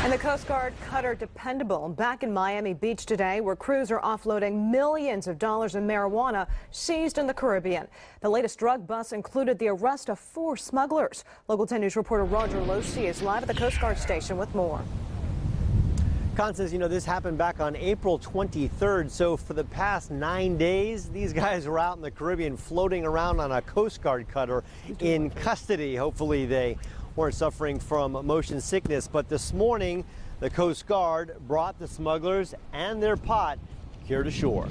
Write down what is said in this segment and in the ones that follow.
And the Coast Guard cutter Dependable back in Miami Beach today, where crews are offloading millions of dollars in marijuana seized in the Caribbean. The latest drug bust included the arrest of 4 smugglers. Local 10 News reporter Roger Losi is live at the Coast Guard station with more. Constance, you know, this happened back on April 23rd, so for the past 9 days, these guys were out in the Caribbean floating around on a Coast Guard cutter in custody. Hopefully they weren't suffering from motion sickness, but this morning the Coast Guard brought the smugglers and their pot here to shore.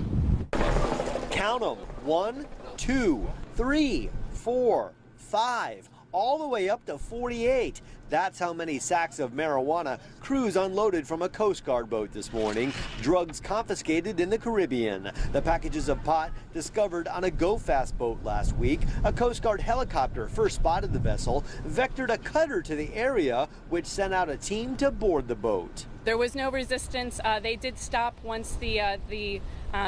Count them: 1, 2, 3, 4, 5, all the way up to 48. That's how many sacks of marijuana crews unloaded from a Coast Guard boat this morning. Drugs confiscated in the Caribbean. The packages of pot discovered on a go-fast boat last week. A Coast Guard helicopter first spotted the vessel, vectored a cutter to the area, which sent out a team to board the boat. There was no resistance. They did stop once the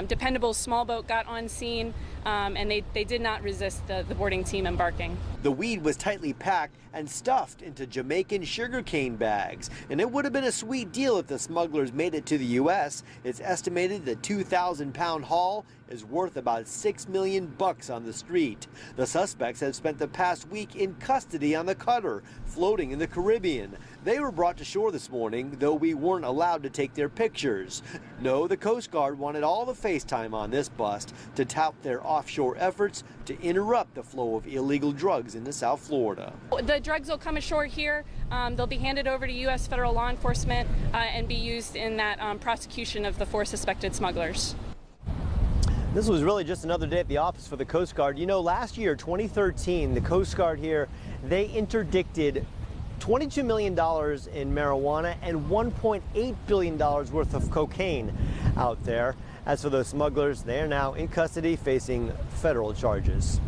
Dependable small boat got on scene, and they did not resist the boarding team embarking. The weed was tightly packed and stuffed into Jamaican sugarcane bags, and it would have been a sweet deal if the smugglers made it to the U.S. It's estimated the 2,000-pound haul is worth about $6 million on the street. The suspects have spent the past week in custody on the cutter, floating in the Caribbean. They were brought to shore this morning, though we weren't allowed to take their pictures. No, the Coast Guard wanted all the FaceTime on this bust to tout their offshore efforts to interrupt the flow of illegal drugs into South Florida. The drugs will come ashore here. They'll be handed over to U.S. federal law enforcement and be used in that prosecution of the 4 suspected smugglers. This was really just another day at the office for the Coast Guard. You know, last year, 2013, the Coast Guard here, they interdicted $22 million in marijuana and $1.8 billion worth of cocaine out there. As for those smugglers, they are now in custody facing federal charges.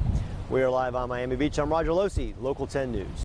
We are live on Miami Beach. I'm Roger Losi, Local 10 News.